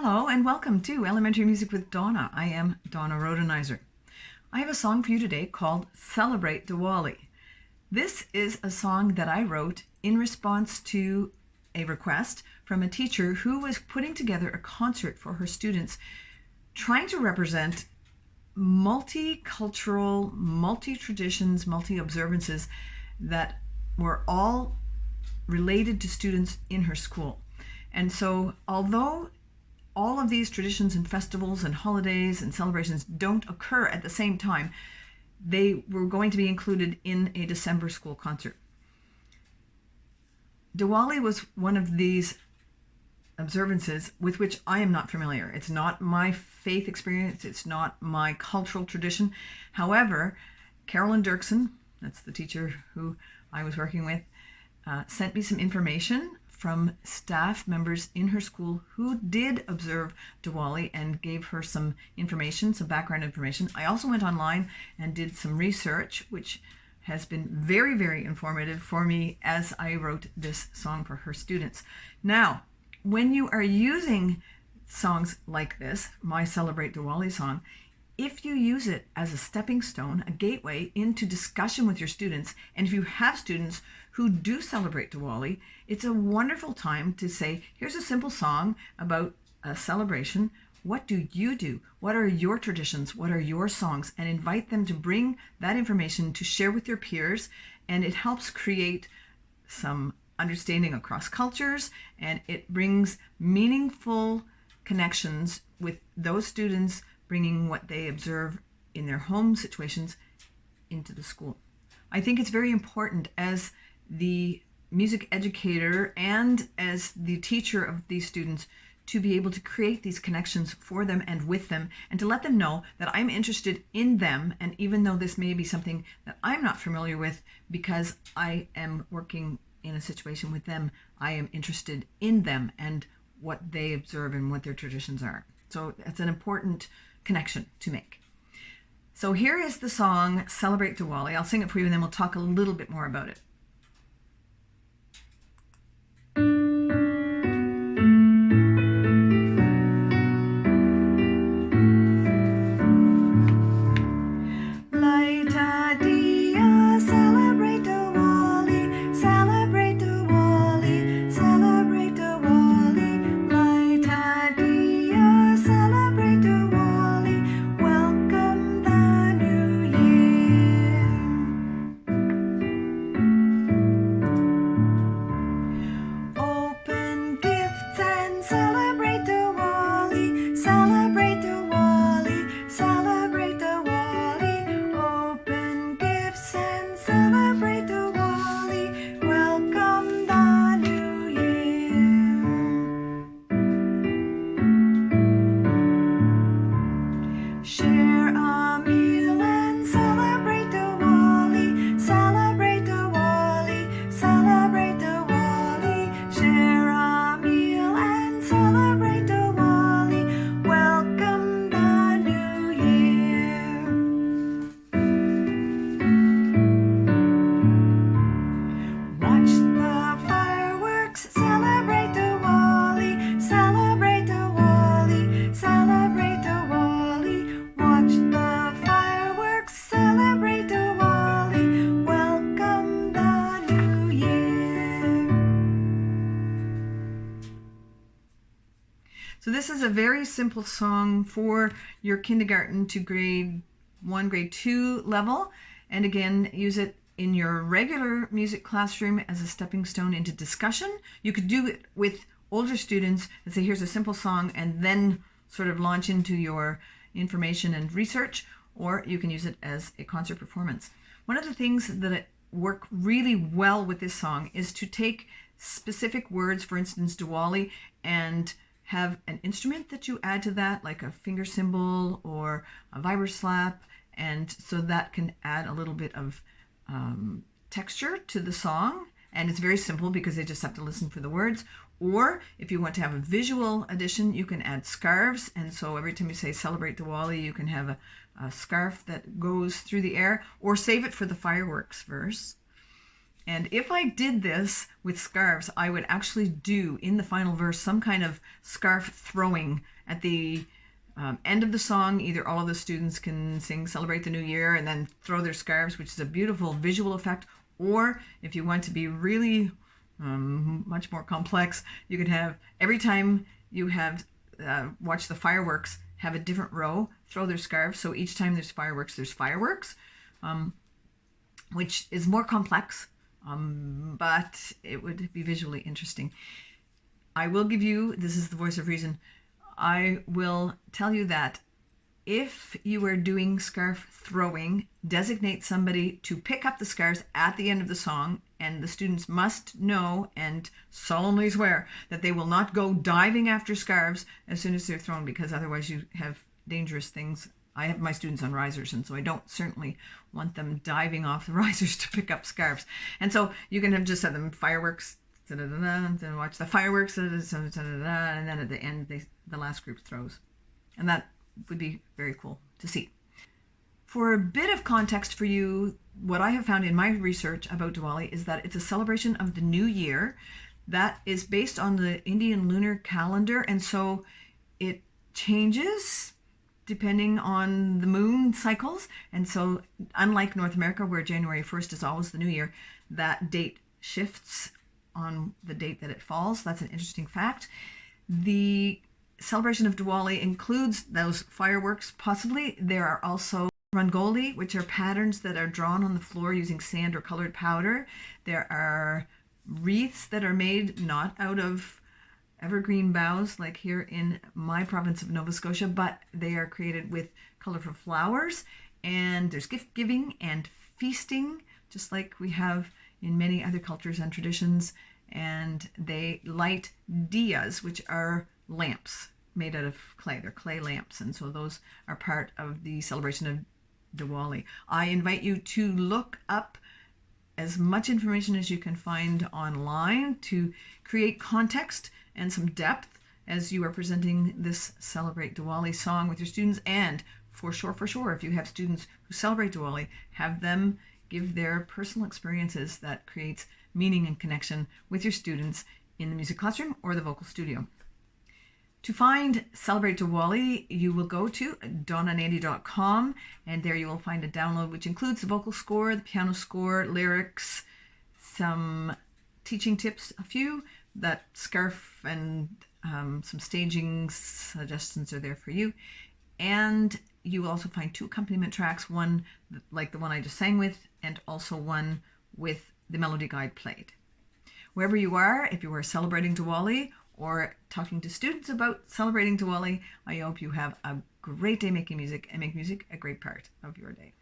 Hello and welcome to Elementary Music with Donna. I am Donna Rhodenizer. I have a song for you today called Celebrate Diwali. This is a song that I wrote in response to a request from a teacher who was putting together a concert for her students, trying to represent multicultural, multi-traditions, multi-observances that were all related to students in her school. And so although all of these traditions and festivals and holidays and celebrations don't occur at the same time, they were going to be included in a December school concert. Diwali was one of these observances with which I am not familiar. It's not my faith experience. It's not my cultural tradition. However, Carolyn Duerksen, that's the teacher who I was working with, sent me some information from staff members in her school who did observe Diwali and gave her some information, some background information. I also went online and did some research, which has been very, very informative for me as I wrote this song for her students. Now, when you are using songs like this, my Celebrate Diwali song, if you use it as a stepping stone, a gateway into discussion with your students, and if you have students who do celebrate Diwali, it's a wonderful time to say, here's a simple song about a celebration. What do you do? What are your traditions? What are your songs? And invite them to bring that information to share with their peers, and it helps create some understanding across cultures, and it brings meaningful connections with those students bringing what they observe in their home situations into the school. I think it's very important as the music educator and as the teacher of these students to be able to create these connections for them and with them, and to let them know that I'm interested in them. And even though this may be something that I'm not familiar with, because I am working in a situation with them, I am interested in them and what they observe and what their traditions are. So it's an important connection to make. So here is the song Celebrate Diwali. I'll sing it for you and then we'll talk a little bit more about it. So this is a very simple song for your kindergarten to grade 1, grade 2 level. And again, use it in your regular music classroom as a stepping stone into discussion. You could do it with older students and say, here's a simple song, and then sort of launch into your information and research, or you can use it as a concert performance. One of the things that work really well with this song is to take specific words, for instance, Diwali, and have an instrument that you add to that, like a finger cymbal or a vibra slap, and so that can add a little bit of texture to the song. And it's very simple because they just have to listen for the words. Or if you want to have a visual addition, you can add scarves, and so every time you say Celebrate Diwali, you can have a scarf that goes through the air, or save it for the fireworks verse. And if I did this with scarves, I would actually do in the final verse some kind of scarf throwing at the end of the song. Either all of the students can sing Celebrate the New Year and then throw their scarves, which is a beautiful visual effect. Or if you want to be really much more complex, you could have every time you have watch the fireworks, have a different row, throw their scarves. So each time there's fireworks, which is more complex, but it would be visually interesting. I will give you, this is the voice of reason, I will tell you that if you are doing scarf throwing, designate somebody to pick up the scarves at the end of the song, and the students must know and solemnly swear that they will not go diving after scarves as soon as they're thrown, because otherwise you have dangerous things. I have my students on risers, and so I don't certainly want them diving off the risers to pick up scarves. And so you can just have them fireworks, and watch the fireworks, and then at the end, the last group throws. And that would be very cool to see. For a bit of context for you, what I have found in my research about Diwali is that it's a celebration of the new year that is based on the Indian lunar calendar, and so it changes depending on the moon cycles. And so unlike North America, where January 1st is always the new year, that date shifts on the date that it falls. That's an interesting fact. The celebration of Diwali includes those fireworks, possibly. There are also rangoli, which are patterns that are drawn on the floor using sand or colored powder. There are wreaths that are made not out of evergreen boughs like here in my province of Nova Scotia, but they are created with colorful flowers. And there's gift giving and feasting, just like we have in many other cultures and traditions. And they light diyas, which are lamps made out of clay. They're clay lamps, and so those are part of the celebration of Diwali. I invite you to look up as much information as you can find online to create context and some depth as you are presenting this Celebrate Diwali song with your students. And for sure, if you have students who celebrate Diwali, have them give their personal experiences that creates meaning and connection with your students in the music classroom or the vocal studio. To find Celebrate Diwali, you will go to donnanandy.com, and there you will find a download which includes the vocal score, the piano score, lyrics, some teaching tips, a few, that scarf and some staging suggestions are there for you. And you will also find 2 accompaniment tracks, one like the one I just sang with, and also one with the melody guide played. Wherever you are, if you are celebrating Diwali or talking to students about celebrating Diwali, I hope you have a great day making music and make music a great part of your day.